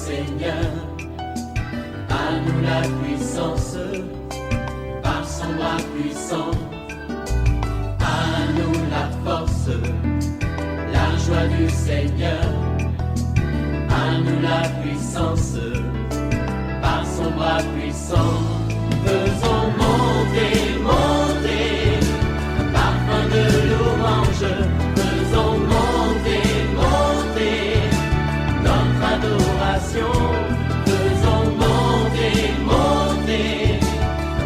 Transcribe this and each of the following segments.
Seigneur. À nous la puissance, par son bras puissant. À nous la force, la joie du Seigneur. À nous la puissance, par son bras puissant. Faisons monter, monter, parfum de louange. Faisons monter, monter, notre adoration. Faisons monter, monter,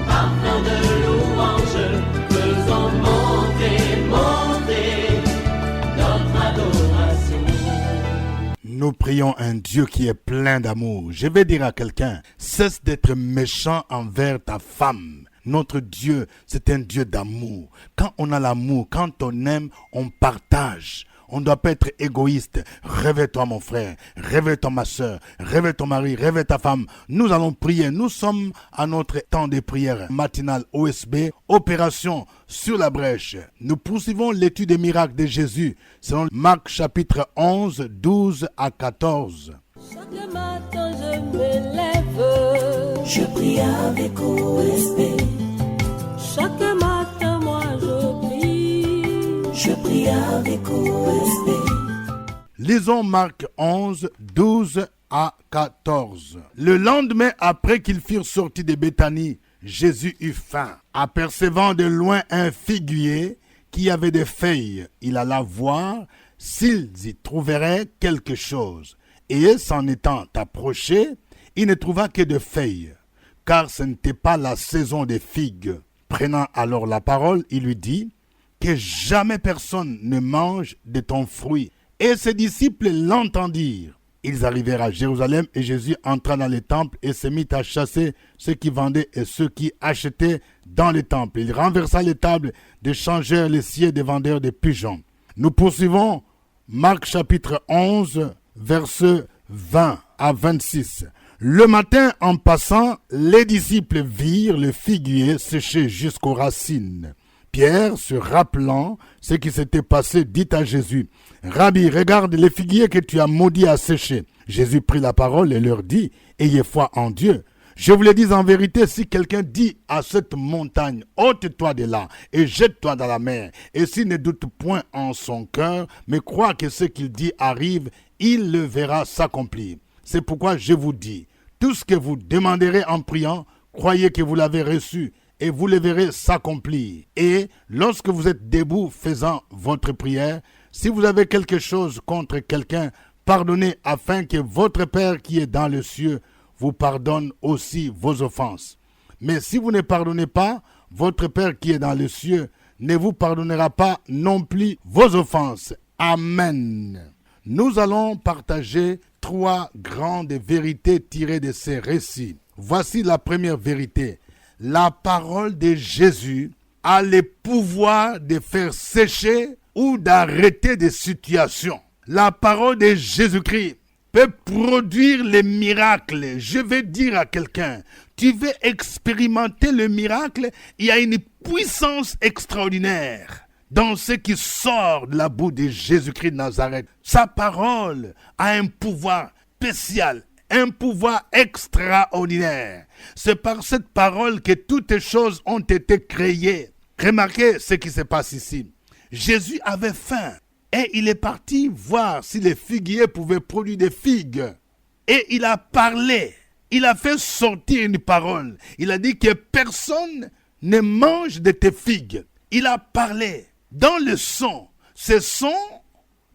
parfum de louange. Faisons monter, monter, notre adoration. Nous prions un Dieu qui est plein d'amour. Je vais dire à quelqu'un, cesse d'être méchant envers ta femme. Notre Dieu, c'est un Dieu d'amour. Quand on a l'amour, quand on aime, on partage. On ne doit pas être égoïste. Réveille-toi mon frère, réveille-toi ma soeur, réveille ton mari, réveille ta femme. Nous allons prier. Nous sommes à notre temps de prière matinale OSB, opération sur la brèche. Nous poursuivons l'étude des miracles de Jésus selon Marc chapitre 11, 12 à 14. Chaque matin je me lève, je prie avec OSB. Chaque matin moi je prie avec OSB. Lisons Marc 11, 12 à 14. Le lendemain, après qu'ils furent sortis de Béthanie, Jésus eut faim. Apercevant de loin un figuier qui avait des feuilles, il alla voir s'ils y trouveraient quelque chose. Et s'en étant approché, il ne trouva que de feuilles, car ce n'était pas la saison des figues. Prenant alors la parole, il lui dit, que jamais personne ne mange de ton fruit. Et ses disciples l'entendirent. Ils arrivèrent à Jérusalem et Jésus entra dans les temples et se mit à chasser ceux qui vendaient et ceux qui achetaient dans les temples. Il renversa les tables des changeurs, les sièges des vendeurs de pigeons. Nous poursuivons Marc chapitre 11, versets 20 à 26. Le matin, en passant, les disciples virent le figuier séché jusqu'aux racines. Pierre, se rappelant ce qui s'était passé, dit à Jésus, « Rabbi, regarde les figuiers que tu as maudits à sécher. » Jésus prit la parole et leur dit, « Ayez foi en Dieu. Je vous le dis en vérité, si quelqu'un dit à cette montagne, ôte-toi de là et jette-toi dans la mer, et s'il ne doute point en son cœur, mais croit que ce qu'il dit arrive, il le verra s'accomplir. C'est pourquoi je vous dis, tout ce que vous demanderez en priant, croyez que vous l'avez reçu, et vous le verrez s'accomplir. Et lorsque vous êtes debout faisant votre prière, si vous avez quelque chose contre quelqu'un, pardonnez afin que votre Père qui est dans les cieux vous pardonne aussi vos offenses. Mais si vous ne pardonnez pas, votre Père qui est dans les cieux ne vous pardonnera pas non plus vos offenses. Amen. Nous allons partager 3 grandes vérités tirées de ces récits. Voici la première vérité. La parole de Jésus a le pouvoir de faire sécher ou d'arrêter des situations. La parole de Jésus-Christ peut produire les miracles. Je vais dire à quelqu'un, tu veux expérimenter le miracle, il y a une puissance extraordinaire dans ce qui sort de la bouche de Jésus-Christ de Nazareth. Sa parole a un pouvoir spécial, un pouvoir extraordinaire. C'est par cette parole que toutes choses ont été créées. Remarquez ce qui se passe ici. Jésus avait faim et il est parti voir si les figuiers pouvaient produire des figues. Et il a parlé. Il a fait sortir une parole. Il a dit que personne ne mange de tes figues. Il a parlé. Dans le son, ce son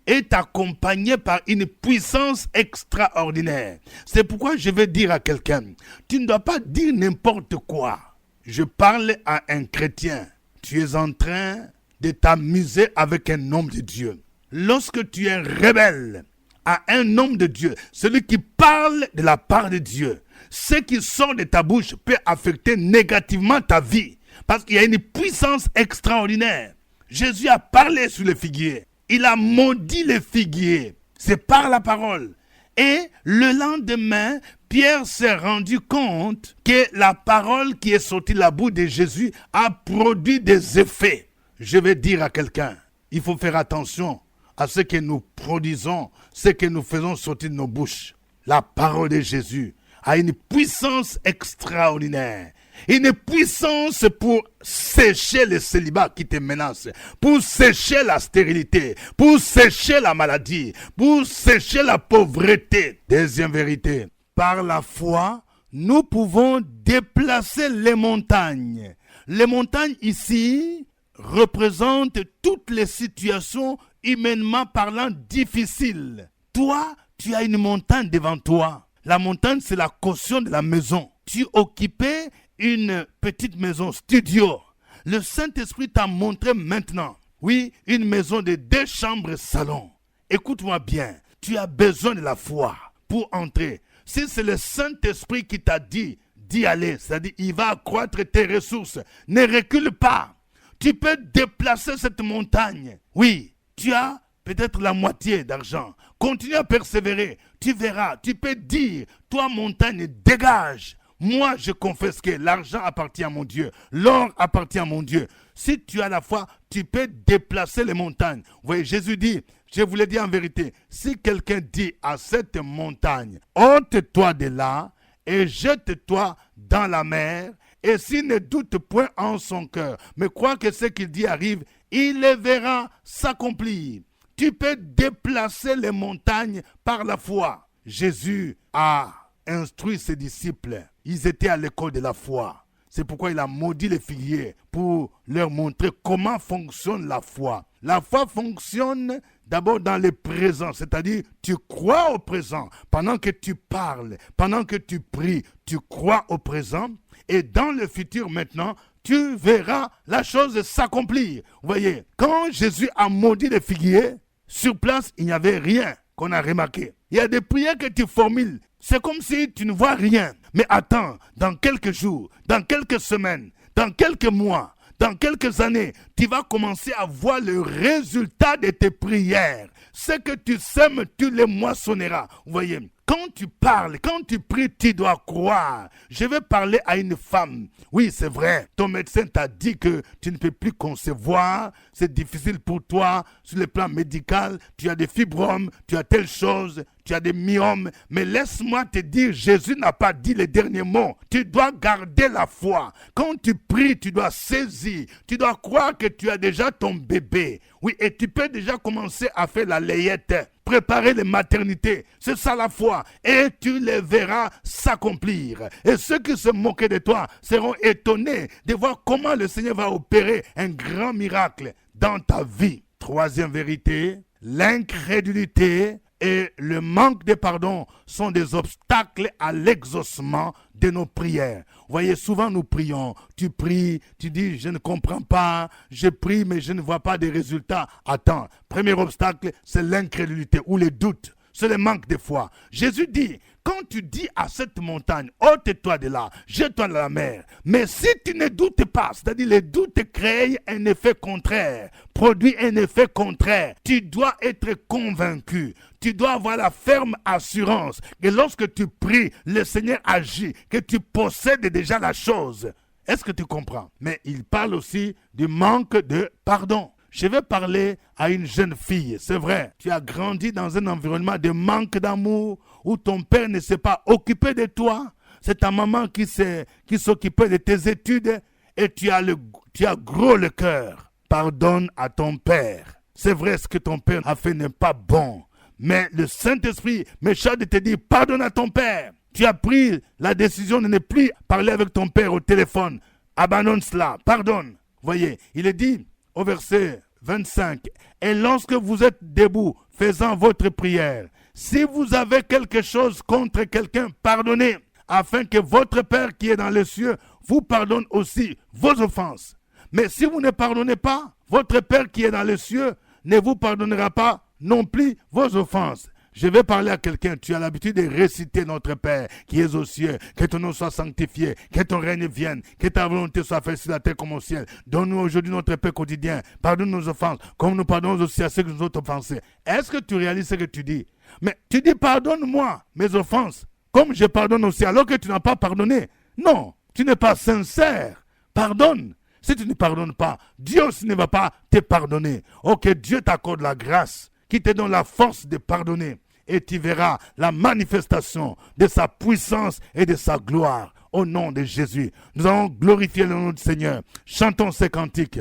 est accompagné par une puissance extraordinaire. C'est pourquoi je vais dire à quelqu'un, tu ne dois pas dire n'importe quoi. Je parle à un chrétien. Tu es en train de t'amuser avec un homme de Dieu. Lorsque tu es rebelle à un homme de Dieu, celui qui parle de la part de Dieu, ce qui sort de ta bouche peut affecter négativement ta vie. Parce qu'il y a une puissance extraordinaire. Jésus a parlé sur le figuier. Il a maudit le figuier. C'est par la parole. Et le lendemain, Pierre s'est rendu compte que la parole qui est sortie de la bouche de Jésus a produit des effets. Je vais dire à quelqu'un, il faut faire attention à ce que nous produisons, ce que nous faisons sortir de nos bouches. La parole de Jésus a une puissance extraordinaire. Une puissance pour sécher le célibat qui te menace, pour sécher la stérilité, pour sécher la maladie, pour sécher la pauvreté. Deuxième vérité, par la foi, nous pouvons déplacer les montagnes. Les montagnes ici représentent toutes les situations humainement parlant difficiles. Toi, tu as une montagne devant toi. La montagne, c'est la caution de la maison. Tu occupais une petite maison studio. Le Saint-Esprit t'a montré maintenant, oui, une maison de 2 chambres salon. Écoute-moi bien, tu as besoin de la foi pour entrer. Si c'est le Saint-Esprit qui t'a dit d'y aller, c'est-à-dire il va accroître tes ressources, ne recule pas. Tu peux déplacer cette montagne. Oui, tu as peut-être la moitié d'argent. Continue à persévérer. Tu verras, tu peux dire, toi montagne, dégage. Moi, je confesse que l'argent appartient à mon Dieu. L'or appartient à mon Dieu. Si tu as la foi, tu peux déplacer les montagnes. Vous voyez, Jésus dit, je vous le dis en vérité, si quelqu'un dit à cette montagne, ôte-toi de là et jette-toi dans la mer, et s'il ne doute point en son cœur, mais croit que ce qu'il dit arrive, il le verra s'accomplir. Tu peux déplacer les montagnes par la foi. Jésus a instruit ses disciples. Ils étaient à l'école de la foi. C'est pourquoi il a maudit les figuiers pour leur montrer comment fonctionne la foi. La foi fonctionne d'abord dans le présent, c'est-à-dire tu crois au présent. Pendant que tu parles, pendant que tu pries, tu crois au présent. Et dans le futur maintenant, tu verras la chose s'accomplir. Vous voyez, quand Jésus a maudit les figuiers, sur place, il n'y avait rien qu'on a remarqué. Il y a des prières que tu formules. C'est comme si tu ne vois rien. Mais attends, dans quelques jours, dans quelques semaines, dans quelques mois, dans quelques années, tu vas commencer à voir le résultat de tes prières. Ce que tu sèmes, tu les moissonneras. Vous voyez, quand tu parles, quand tu pries, tu dois croire. Je vais parler à une femme. Oui, c'est vrai. Ton médecin t'a dit que tu ne peux plus concevoir. C'est difficile pour toi sur le plan médical. Tu as des fibromes, tu as telle chose, tu as des myomes. Mais laisse-moi te dire, Jésus n'a pas dit les derniers mots. Tu dois garder la foi. Quand tu pries, tu dois saisir. Tu dois croire que tu as déjà ton bébé. Oui, et tu peux déjà commencer à faire la layette. Préparer les maternités, c'est ça la foi, et tu les verras s'accomplir. Et ceux qui se moquaient de toi seront étonnés de voir comment le Seigneur va opérer un grand miracle dans ta vie. Troisième vérité, l'incrédulité et le manque de pardon sont des obstacles à l'exaucement de nos prières. Vous voyez, souvent nous prions, tu pries, tu dis je ne comprends pas, je prie mais je ne vois pas de résultats. Attends, premier obstacle, c'est l'incrédulité ou le doute, c'est le manque de foi. Jésus dit, quand tu dis à cette montagne, ôte-toi de là, jette-toi dans la mer, mais si tu ne doutes pas, c'est-à-dire le doute crée un effet contraire, produit un effet contraire, tu dois être convaincu, tu dois avoir la ferme assurance que lorsque tu pries, le Seigneur agit, que tu possèdes déjà la chose. Est-ce que tu comprends? Mais il parle aussi du manque de pardon. Je vais parler à une jeune fille, c'est vrai, tu as grandi dans un environnement de manque d'amour, où ton père ne s'est pas occupé de toi, c'est ta maman qui s'occupait de tes études, et tu as gros le cœur. Pardonne à ton père. C'est vrai, ce que ton père a fait n'est pas bon, mais le Saint-Esprit m'échappe de te dire, pardonne à ton père. Tu as pris la décision de ne plus parler avec ton père au téléphone, abandonne cela, pardonne. Voyez, il est dit au verset 25, et lorsque vous êtes debout, faisant votre prière, si vous avez quelque chose contre quelqu'un, pardonnez, afin que votre Père qui est dans les cieux vous pardonne aussi vos offenses. Mais si vous ne pardonnez pas, votre Père qui est dans les cieux ne vous pardonnera pas non plus vos offenses. Je vais parler à quelqu'un, tu as l'habitude de réciter notre Père qui est aux cieux, que ton nom soit sanctifié, que ton règne vienne, que ta volonté soit faite sur la terre comme au ciel. Donne-nous aujourd'hui notre pain quotidien, pardonne nos offenses, comme nous pardonnons aussi à ceux qui nous ont offensés. Est-ce que tu réalises ce que tu dis? Mais tu dis pardonne-moi mes offenses, comme je pardonne aussi, alors que tu n'as pas pardonné. Non, tu n'es pas sincère. Pardonne. Si tu ne pardonnes pas, Dieu aussi ne va pas te pardonner. Oh, que Dieu t'accorde la grâce, qui te donne la force de pardonner. et tu verras la manifestation de sa puissance et de sa gloire. Au nom de Jésus, nous allons glorifier le nom du Seigneur. Chantons ces cantiques.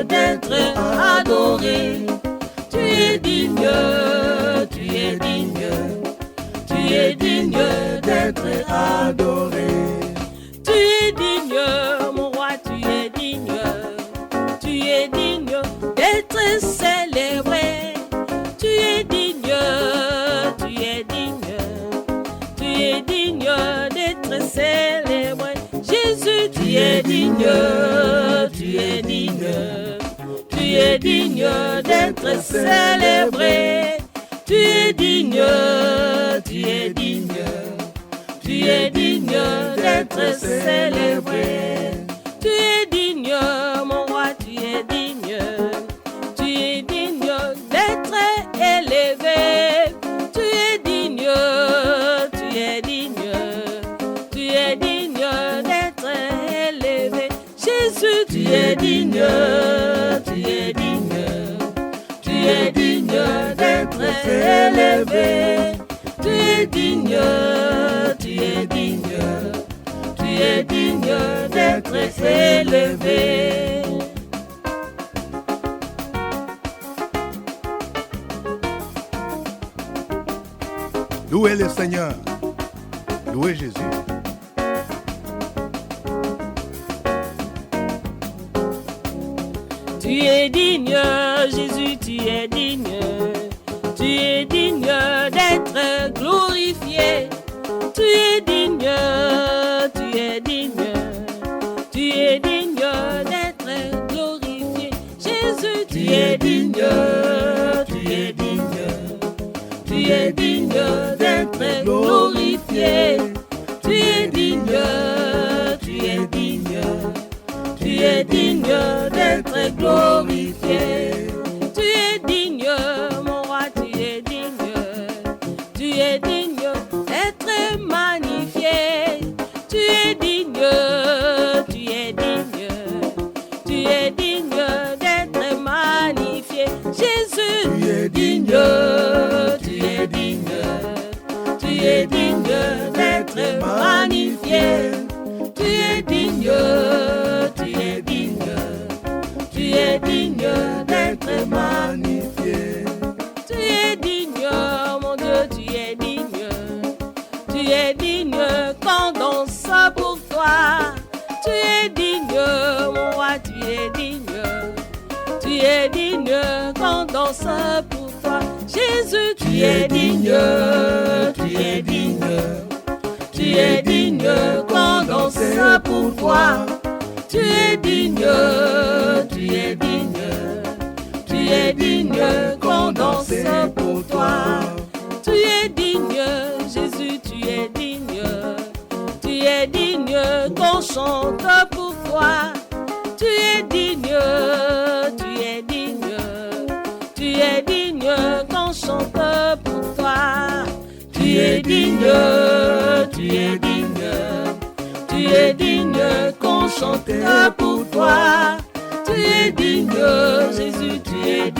D'être adoré, tu es digne, tu es digne, tu es digne d'être adoré. Tu es digne, mon roi, tu es digne d'être célébré. Tu es digne, tu es digne, tu es digne d'être célébré. Jésus, tu es digne. Tu es digne d'être célébré. Tu es digne, tu es digne, tu es digne d'être célébré. Tu es digne, mon roi, tu es digne d'être élevé. Tu es digne, tu es digne, tu es digne d'être élevé. Jésus, tu es digne, tu es digne, tu es digne d'être élevé. Tu es digne, tu es digne, tu es digne d'être élevé. Louez le Seigneur, louez Jésus. Tu es digne, Jésus, tu es digne d'être glorifié. Tu es digne, tu es digne, tu es digne d'être glorifié. Jésus, tu es digne, tu es digne, tu es digne d'être glorifié. Tu es digne, tu es digne, tu es digne d'être glorifié. Tu es digne, mon roi, tu es digne d'être magnifié. Tu es digne, tu es digne, tu es digne d'être magnifié. Jésus, tu es digne, tu es digne, tu es digne d'être magnifié. Tu es digne, tu es digne, tu es digne d'être magnifié. Tu es digne, mon Dieu, tu es digne qu'on danse pour toi. Tu es digne, mon roi, tu es digne qu'on danse pour toi. Jésus, tu es digne, tu es digne, tu es digne qu'on danse pour toi. Tu es digne, tu es digne, tu es digne qu'on danse pour toi. Tu es digne, Jésus, tu es digne qu'on chante pour toi. Tu es digne, tu es digne, tu es digne qu'on chante pour toi. Tu es digne, tu es digne, tu es digne qu'on chante pour toi. Tu es digne, Jésus, tu es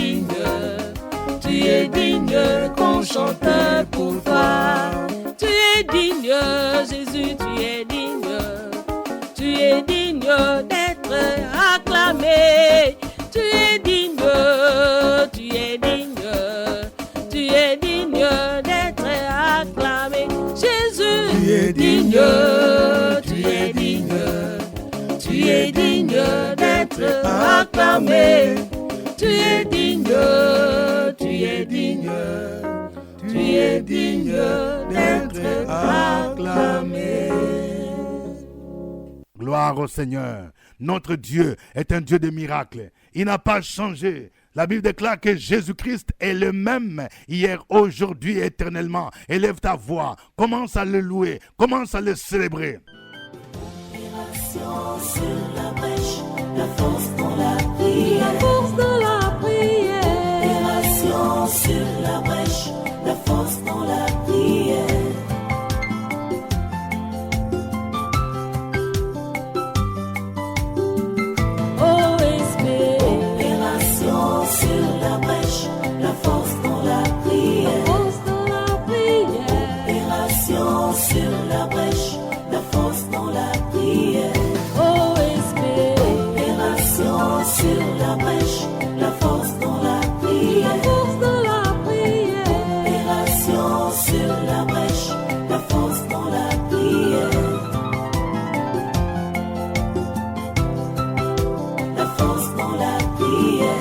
digne qu'on chante pour toi. Tu es digne, Jésus, tu es digne d'être acclamé. Tu es digne, tu es digne, tu es digne d'être acclamé. Jésus, tu es digne, tu es digne, tu es digne d'être acclamé. Tu es digne, tu es digne, tu es digne d'être acclamé. Gloire au Seigneur. Notre Dieu est un Dieu de miracles. Il n'a pas changé. La Bible déclare que Jésus-Christ est le même hier, aujourd'hui et éternellement. Élève ta voix, commence à le louer, commence à le célébrer. Opération sur la brèche, la force dans la prière. La force dans la prière. Opération sur la brèche, la force dans la prière. OSB. Opération sur la brèche, la force dans la prière. La force dans la prière. Opération sur la brèche, la force dans la prière. OSB. Opération sur la brèche, la force dans la prière. La force dans la prière. Opération sur la brèche, la force dans la prière. La force dans la prière.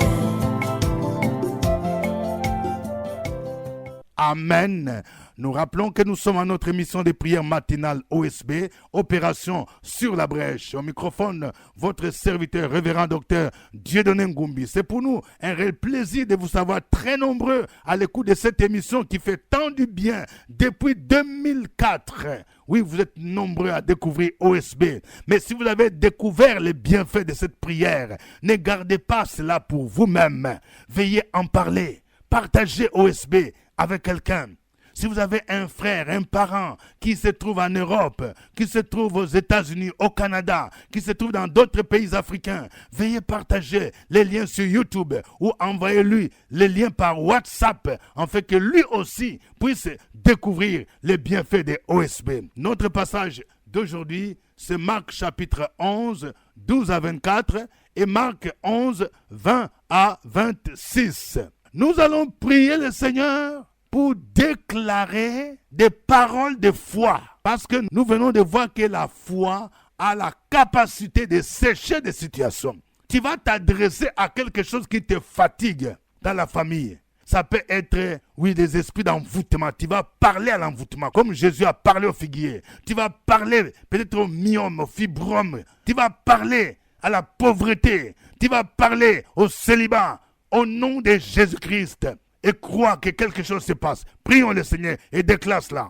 Amen. Nous rappelons que nous sommes à notre émission de prière matinale OSB, Opération sur la brèche. Au microphone, votre serviteur, révérend docteur Dieudonné Ngumbi. C'est pour nous un réel plaisir de vous savoir très nombreux à l'écoute de cette émission qui fait tant du bien depuis 2004. Oui, vous êtes nombreux à découvrir OSB. Mais si vous avez découvert les bienfaits de cette prière, ne gardez pas cela pour vous-même. Veuillez en parler. Partagez OSB avec quelqu'un. Si vous avez un frère, un parent qui se trouve en Europe, qui se trouve aux États-Unis, au Canada, qui se trouve dans d'autres pays africains, veuillez partager les liens sur YouTube ou envoyez-lui les liens par WhatsApp, afin que lui aussi puisse découvrir les bienfaits des OSB. Notre passage d'aujourd'hui, c'est Marc chapitre 11, 12 à 24 et Marc 11, 20 à 26. Nous allons prier le Seigneur pour déclarer des paroles de foi. Parce que nous venons de voir que la foi a la capacité de sécher des situations. Tu vas t'adresser à quelque chose qui te fatigue dans la famille. Ça peut être, oui, des esprits d'envoûtement. Tu vas parler à l'envoûtement, comme Jésus a parlé au figuier. Tu vas parler peut-être au myome, au fibrome. Tu vas parler à la pauvreté. Tu vas parler au célibat. Au nom de Jésus-Christ. Et crois que quelque chose se passe. Prions le Seigneur et déclare cela.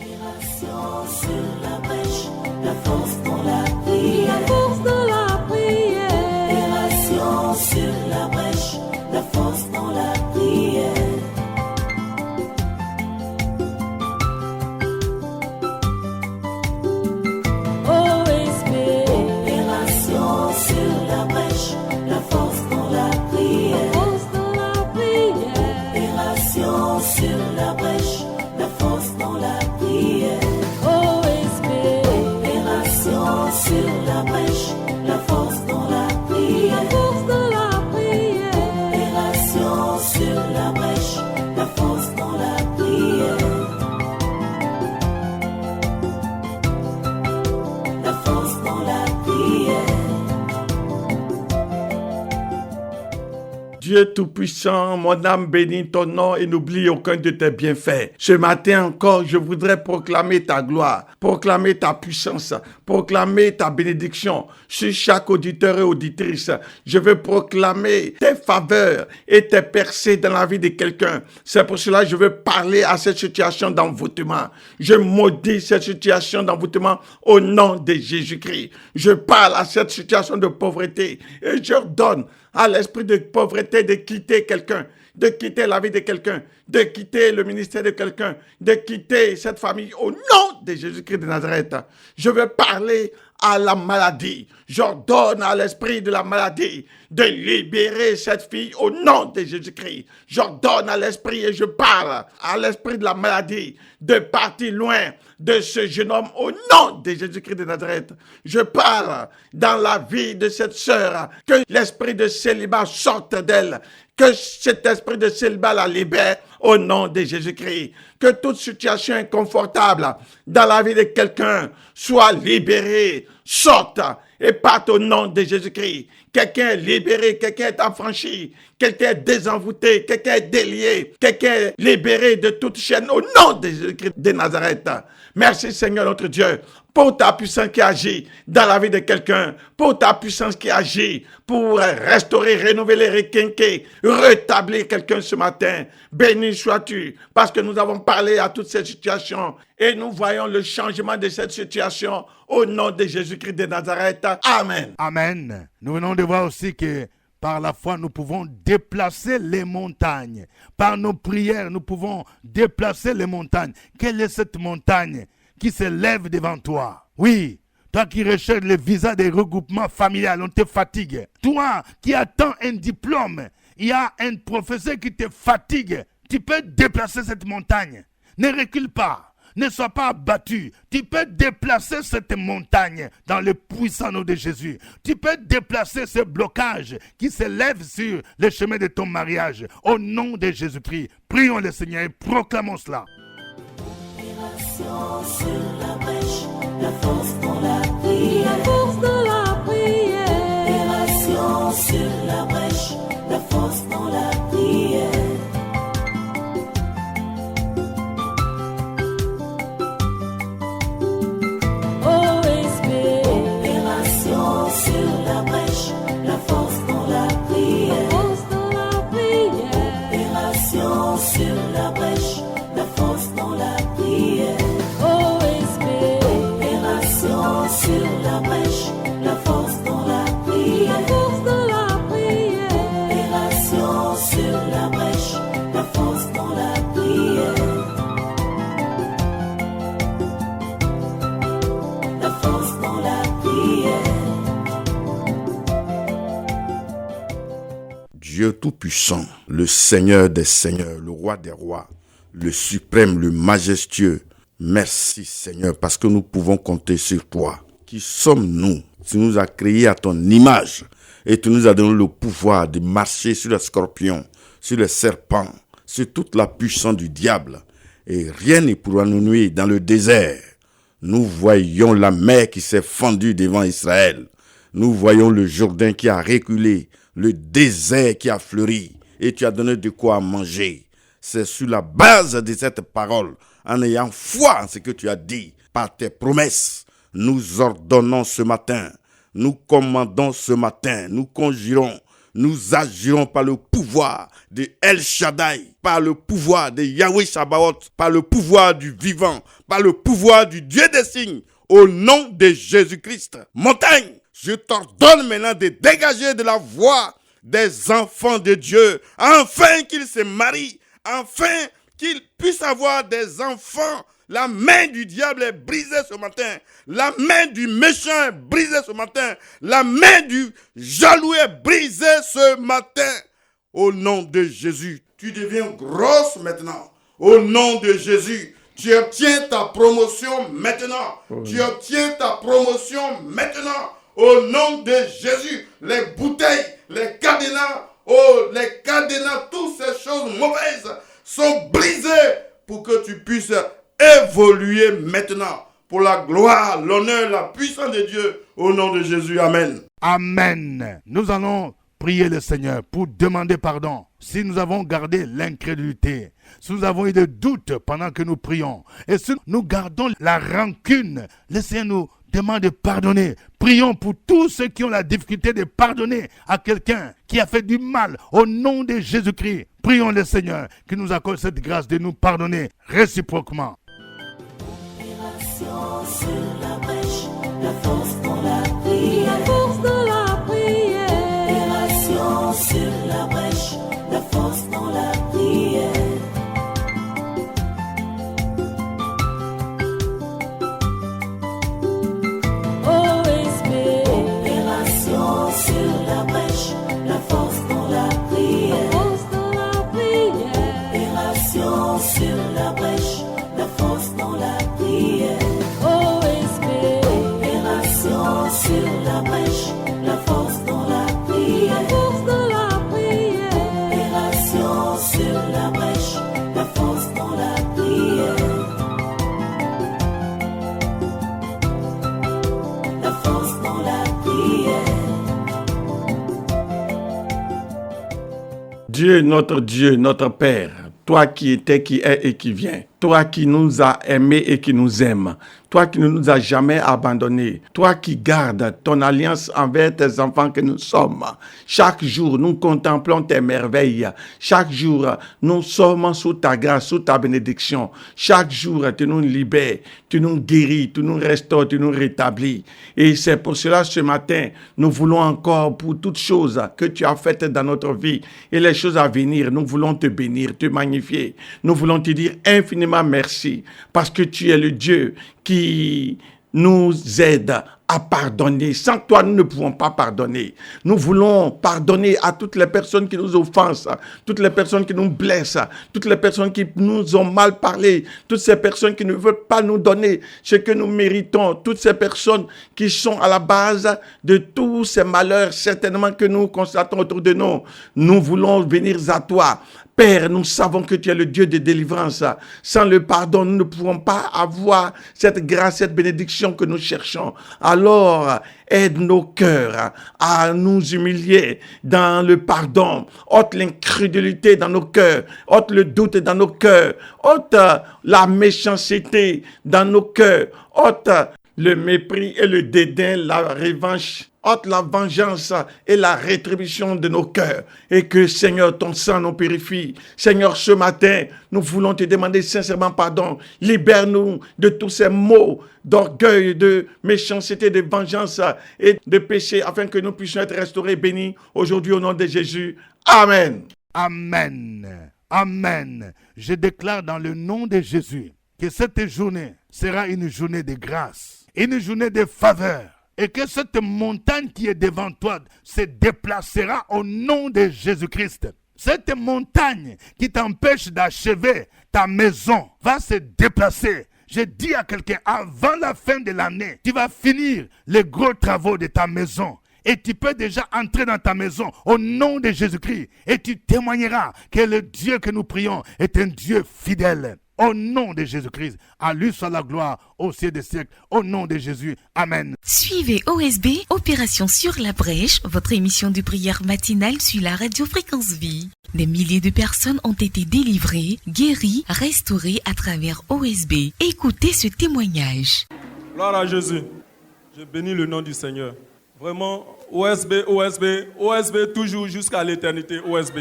Opération sur la brèche, la force dans la prière. La force dans la prière. Opération sur la brèche, la force dans la prière. OSB. Opération sur la brèche, la force dans la prière. La force dans la prière. Opération sur la brèche, la force dans la prière. OSB. Opération sur la brèche, la force dans la prière. La force dans la prière. Opération sur la brèche, la force dans la prière. La force dans la prière. Dieu Tout-Puissant, mon âme bénit ton nom et n'oublie aucun de tes bienfaits. Ce matin encore, je voudrais proclamer ta gloire, proclamer ta puissance, proclamer ta bénédiction sur chaque auditeur et auditrice. Je veux proclamer tes faveurs et tes percées dans la vie de quelqu'un. C'est pour cela que je veux parler à cette situation d'envoûtement. Je maudis cette situation d'envoûtement au nom de Jésus-Christ. Je parle à cette situation de pauvreté et je ordonne à l'esprit de pauvreté de quitter quelqu'un, de quitter la vie de quelqu'un, de quitter le ministère de quelqu'un, de quitter cette famille au nom de Jésus-Christ de Nazareth. Je veux parler à la maladie. J'ordonne à l'esprit de la maladie de libérer cette fille au nom de Jésus-Christ. J'ordonne à l'esprit et je parle à l'esprit de la maladie de partir loin de ce jeune homme au nom de Jésus-Christ de Nazareth. Je parle dans la vie de cette sœur que l'esprit de célibat sorte d'elle, que cet esprit de célibat la libère au nom de Jésus-Christ. Que toute situation inconfortable dans la vie de quelqu'un soit libérée, sorte et parte au nom de Jésus-Christ. Quelqu'un est libéré, quelqu'un est affranchi, quelqu'un est désenvoûté, quelqu'un est délié, quelqu'un est libéré de toute chaîne au nom de Jésus-Christ de Nazareth. Merci Seigneur notre Dieu pour ta puissance qui agit dans la vie de quelqu'un, pour ta puissance qui agit pour restaurer, renouveler, requinquer, rétablir quelqu'un ce matin. Béni sois-tu, parce que nous avons parlé à toutes ces situations et nous voyons le changement de cette situation au nom de Jésus-Christ de Nazareth. Amen. Amen. Nous venons de voir aussi que par la foi, nous pouvons déplacer les montagnes. Par nos prières, nous pouvons déplacer les montagnes. Quelle est cette montagne qui se lève devant toi? Oui, toi qui recherches le visa des regroupements familiaux, on te fatigue. Toi qui attends un diplôme, il y a un professeur qui te fatigue. Tu peux déplacer cette montagne. Ne recule pas. Ne sois pas abattu. Tu peux déplacer cette montagne dans le puissant nom de Jésus. Tu peux déplacer ce blocage qui se lève sur le chemin de ton mariage. Au nom de Jésus-Christ, prions le Seigneur et proclamons cela. Sur la brèche, la force dans la prière. La force dans la prière. Opération sur la brèche, la force dans la prière. Opération sur la brèche, la force dans la prière. Force dans la prière. Opération sur la brèche, la force dans la prière. Opération sur la brèche, la force dans la prière. Force dans la prière. Opération sur la brèche, la force dans la prière. La force dans la prière. Dieu Tout-Puissant, le Seigneur des Seigneurs, le Roi des Rois, le Suprême, le Majestueux, merci Seigneur parce que nous pouvons compter sur toi. Qui sommes-nous? Tu nous as créés à ton image et tu nous as donné le pouvoir de marcher sur les scorpions, sur les serpents, sur toute la puissance du diable. Et rien ne pourra nous nuire dans le désert. Nous voyons la mer qui s'est fendue devant Israël. Nous voyons le Jourdain qui a reculé, le désert qui a fleuri et tu as donné de quoi manger. C'est sur la base de cette parole, en ayant foi en ce que tu as dit, par tes promesses, nous ordonnons ce matin, nous commandons ce matin, nous conjurons, nous agirons par le pouvoir de El Shaddai, par le pouvoir de Yahweh Sabaoth, par le pouvoir du vivant, par le pouvoir du Dieu des signes, au nom de Jésus-Christ. Montagne, je t'ordonne maintenant de dégager de la voie des enfants de Dieu, afin qu'ils se marient, afin qu'ils puissent avoir des enfants. La main du diable est brisée ce matin. La main du méchant est brisée ce matin. La main du jaloux est brisée ce matin. Au nom de Jésus, tu deviens grosse maintenant. Au nom de Jésus, tu obtiens ta promotion maintenant. Tu obtiens ta promotion maintenant. Au nom de Jésus, les bouteilles, les cadenas, toutes ces choses mauvaises sont brisées pour que tu puisses évoluer maintenant pour la gloire, l'honneur, la puissance de Dieu. Au nom de Jésus, Amen. Amen. Nous allons prier le Seigneur pour demander pardon si nous avons gardé l'incrédulité, si nous avons eu des doutes pendant que nous prions et si nous gardons la rancune. Le Seigneur nous demande de pardonner. Prions pour tous ceux qui ont la difficulté de pardonner à quelqu'un qui a fait du mal. Au nom de Jésus-Christ, prions le Seigneur qui nous accorde cette grâce de nous pardonner réciproquement. Opération sur la brèche, la force dans la prière. La force dans la prière. Opération sur la brèche, la force dans la prière. Opération sur la brèche, la force dans la prière. Force dans la prière. Opération sur la brèche, la force dans la prière. Opération sur la brèche, la force dans la prière. Force dans la prière. Opération sur la brèche, la force dans la prière. La force dans la prière. Dieu, notre Père, toi qui étais, qui es et qui viens, toi qui nous as aimés et qui nous aimes, toi qui ne nous as jamais abandonnés, toi qui gardes ton alliance envers tes enfants que nous sommes. Chaque jour, nous contemplons tes merveilles. Chaque jour, nous sommes sous ta grâce, sous ta bénédiction. Chaque jour, tu nous libères, tu nous guéris, tu nous restaures, tu nous rétablis. Et c'est pour cela, ce matin, nous voulons encore, pour toutes choses que tu as faites dans notre vie et les choses à venir, nous voulons te bénir, te magnifier. Nous voulons te dire infiniment merci parce que tu es le Dieu qui nous aide à pardonner. Sans toi, nous ne pouvons pas pardonner. Nous voulons pardonner à toutes les personnes qui nous offensent, toutes les personnes qui nous blessent, toutes les personnes qui nous ont mal parlé, toutes ces personnes qui ne veulent pas nous donner ce que nous méritons, toutes ces personnes qui sont à la base de tous ces malheurs, certainement que nous constatons autour de nous. Nous voulons venir à toi. Père, nous savons que tu es le Dieu de délivrance. Sans le pardon, nous ne pouvons pas avoir cette grâce, cette bénédiction que nous cherchons. Alors, aide nos cœurs à nous humilier dans le pardon. Ôte l'incrédulité dans nos cœurs. Ôte le doute dans nos cœurs. Ôte la méchanceté dans nos cœurs. Ôte le mépris et le dédain, la revanche. Ôte la vengeance et la rétribution de nos cœurs. Et que, Seigneur, ton sang nous purifie. Seigneur, ce matin, nous voulons te demander sincèrement pardon. Libère-nous de tous ces maux d'orgueil, de méchanceté, de vengeance et de péché, afin que nous puissions être restaurés, bénis aujourd'hui au nom de Jésus. Amen. Amen. Amen. Je déclare dans le nom de Jésus que cette journée sera une journée de grâce, une journée de faveur. Et que cette montagne qui est devant toi se déplacera au nom de Jésus-Christ. Cette montagne qui t'empêche d'achever ta maison va se déplacer. Je dis à quelqu'un, avant la fin de l'année, tu vas finir les gros travaux de ta maison. Et tu peux déjà entrer dans ta maison au nom de Jésus-Christ. Et tu témoigneras que le Dieu que nous prions est un Dieu fidèle. Au nom de Jésus-Christ, à lui soit la gloire au siècle des siècles. Au nom de Jésus, Amen. Suivez OSB, Opération sur la brèche, votre émission de prière matinale sur la radio Fréquence Vie. Des milliers de personnes ont été délivrées, guéries, restaurées à travers OSB. Écoutez ce témoignage. Gloire à Jésus. Je bénis le nom du Seigneur. Vraiment, OSB, toujours jusqu'à l'éternité, OSB.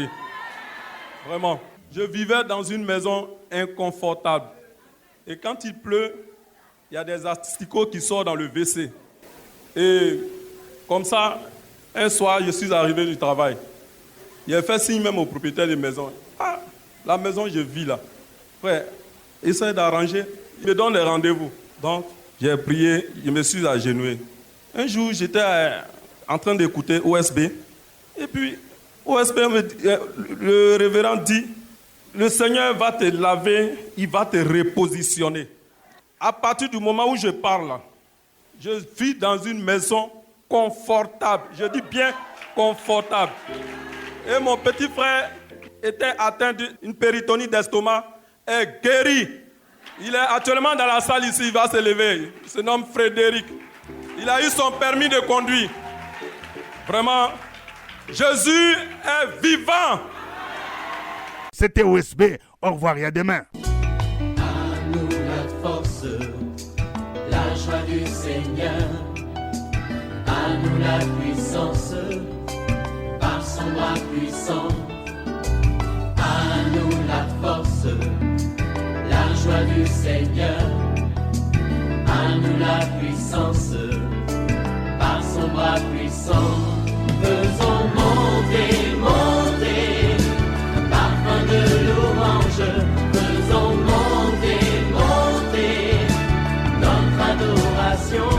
Vraiment. Je vivais dans une maison inconfortable. Et quand il pleut, il y a des asticots qui sortent dans le WC. Et comme ça, un soir, je suis arrivé du travail. Il a fait signe même au propriétaire de la maison. Ah, la maison, je vis là. Frère, essaye d'arranger. Il me donne les rendez-vous. Donc, j'ai prié, je me suis agenouillé. Un jour, j'étais en train d'écouter OSB. Et puis, OSB, le révérend dit, le Seigneur va te laver, il va te repositionner. À partir du moment où je parle, je vis dans une maison confortable. Je dis bien confortable. Et mon petit frère était atteint d'une péritonite d'estomac, est guéri. Il est actuellement dans la salle ici, il va se lever. Il se nomme Frédéric. Il a eu son permis de conduire. Vraiment, Jésus est vivant. C'était OSB. Au revoir et à demain. À nous la force, la joie du Seigneur. À nous la puissance, par son bras puissant. À nous la force, la joie du Seigneur. À nous la puissance, par son bras puissant. Faisons monter, monter, parfum de louange. Faisons monter, monter, notre adoration.